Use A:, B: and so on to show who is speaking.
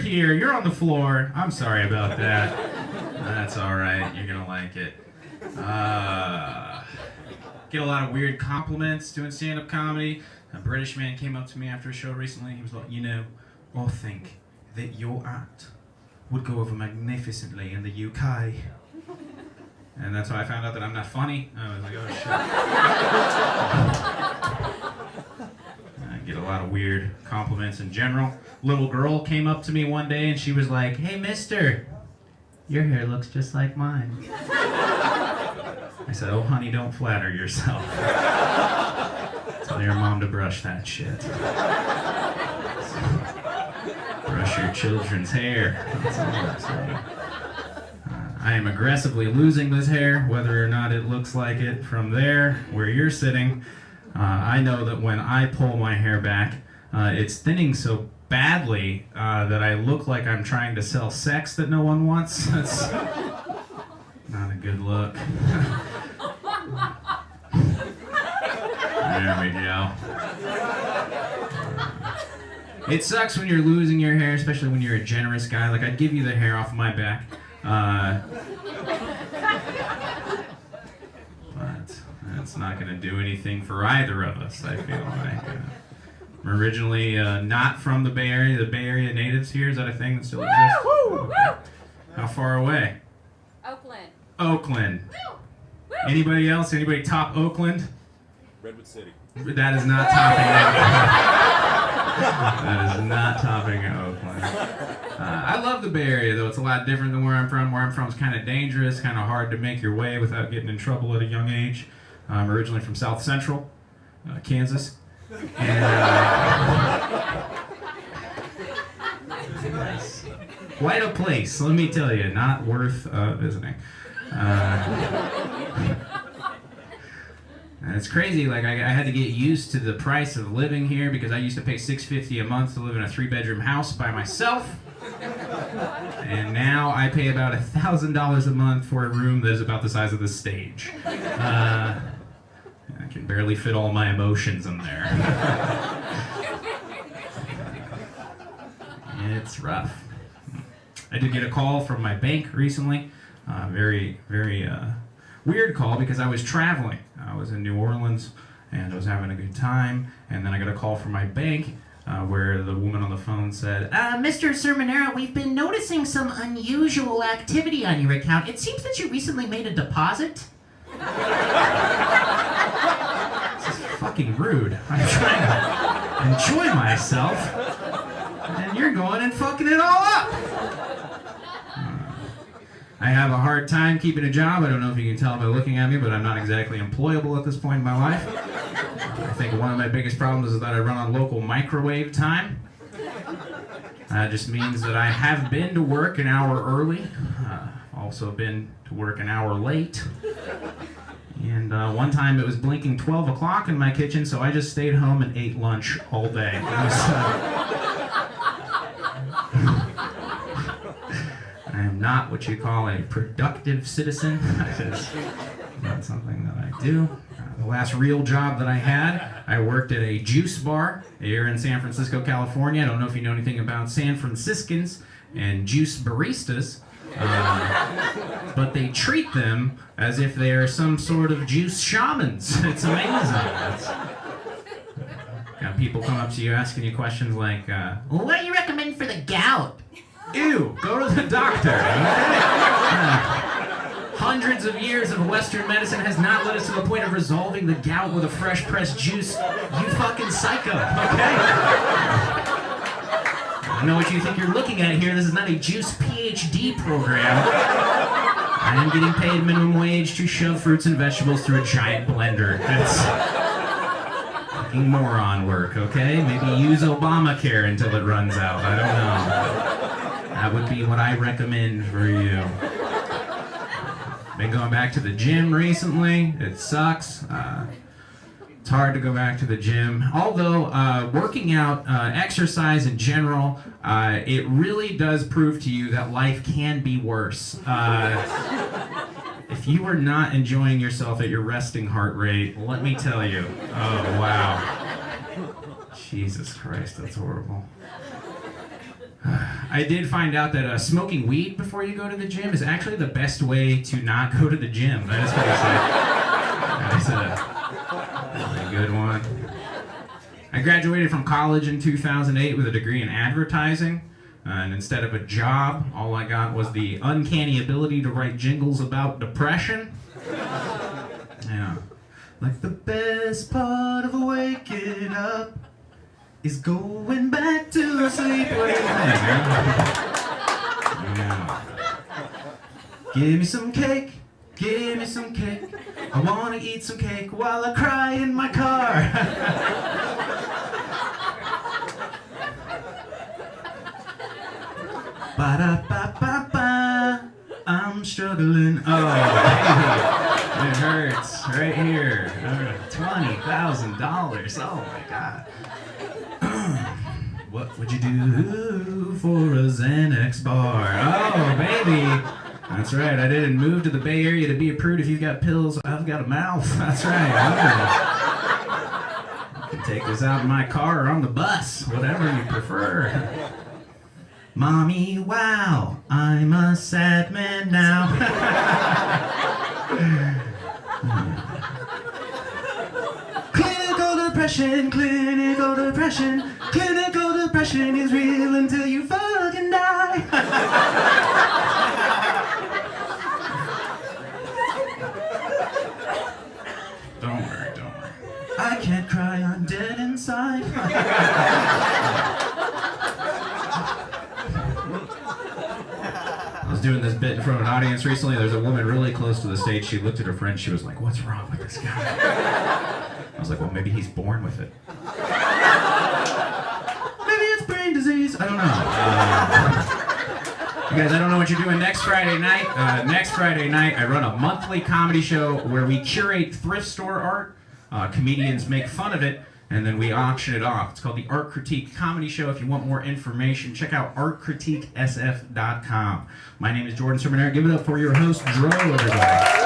A: here. You're on the floor. I'm sorry about that. That's all right. You're going to like it. Get a lot of weird compliments doing stand-up comedy. A British man came up to me after a show recently. He was like, I think that your act would go over magnificently in the UK. And that's how I found out that I'm not funny. I was like, oh shit. I get a lot of weird compliments in general. Little girl came up to me one day and she was like, hey mister, your hair looks just like mine. I said, oh honey, don't flatter yourself. Tell your mom to brush that shit. Brush your children's hair. That's all I'm saying. I am aggressively losing this hair, whether or not it looks like it from there, where you're sitting. I know that when I pull my hair back, it's thinning so badly that I look like I'm trying to sell sex that no one wants. That's not a good look. There we go. It sucks when you're losing your hair, especially when you're a generous guy. Like, I'd give you the hair off my back. But that's not going to do anything for either of us, I feel like. I'm originally not from the Bay Area. The Bay Area natives here, is that a thing that still exists? Okay. How far away?
B: Oakland.
A: Oakland. Anybody else? Anybody top Oakland?
C: Redwood City.
A: That is not topping Oakland. That is not topping Oakland. I love the Bay Area, though. It's a lot different than where I'm from. Where I'm from is kind of dangerous, kind of hard to make your way without getting in trouble at a young age. I'm originally from South Central, Kansas. And, quite a place, let me tell you. Not worth visiting. And it's crazy, like I had to get used to the price of living here because I used to pay $650 a month to live in a 3-bedroom house by myself. And now I pay about $1,000 a month for a room that is about the size of the stage. I can barely fit all my emotions in there. It's rough. I did get a call from my bank recently. Very weird call because I was traveling. I was in New Orleans and I was having a good time, and then I got a call from my bank where the woman on the phone said, Mr. Cerminara, we've been noticing some unusual activity on your account. It seems that you recently made a deposit. This is fucking rude. I'm trying to enjoy myself, and you're going and fucking it all up. I have a hard time keeping a job. I don't know if you can tell by looking at me, but I'm not exactly employable at this point in my life. I think one of my biggest problems is that I run on local microwave time. That just means that I have been to work an hour early, also been to work an hour late. And one time it was blinking 12 o'clock in my kitchen, so I just stayed home and ate lunch all day. It was, I am not what you call a productive citizen. That is not something that I do. The last real job that I had, I worked at a juice bar here in San Francisco, California. I don't know if you know anything about San Franciscans and juice baristas, but they treat them as if they are some sort of juice shamans. It's amazing. Got people come up to you asking you questions like, well, what do you recommend for the gout? Ew, go to the doctor. Hundreds of years of Western medicine has not led us to the point of resolving the gout with a fresh pressed juice. You fucking psycho, okay? I know what you think you're looking at here. This is not a juice PhD program. I am getting paid minimum wage to shove fruits and vegetables through a giant blender. That's fucking moron work, okay? Maybe use Obamacare until it runs out. I don't know. That would be what I recommend for you. Been going back to the gym recently. It sucks. It's hard to go back to the gym. Although working out, exercise in general, it really does prove to you that life can be worse. If you are not enjoying yourself at your resting heart rate, let me tell you. Oh, wow. Jesus Christ, that's horrible. I did find out that smoking weed before you go to the gym is actually the best way to not go to the gym. That is what I said. That's a really good one. I graduated from college in 2008 with a degree in advertising. And instead of a job, all I got was the uncanny ability to write jingles about depression. Yeah. Like the best part of waking up is going back to sleep. Yeah. Give me some cake, give me some cake. I wanna eat some cake while I cry in my car. Ba-da-ba-ba-ba, I'm struggling. Oh, hey, it hurts right here. $20,000. Oh my God. What would you do for a Xanax bar? Oh, baby. That's right. I didn't move to the Bay Area to be a prude. If you've got pills, I've got a mouth. That's right. I can take this out in my car or on the bus, whatever you prefer. Mommy, wow, I'm a sad man now. Clinical depression, clinical depression. Clinical depression is real until you fucking die. Don't worry, don't worry. I can't cry, I'm dead inside. I was doing this bit in front of an audience recently. There's a woman really close to the stage. She looked at her friend. She was like, "What's wrong with this guy?" I was like, "Well, maybe he's born with it. Maybe it's brain disease. I don't know." You guys, I don't know what you're doing next Friday night. Next Friday night, I run a monthly comedy show where we curate thrift store art. Comedians make fun of it, and then we auction it off. It's called the Art Critique Comedy Show. If you want more information, check out artcritiquesf.com. My name is Jordan Cerminara. Give it up for your host, Dro, everybody.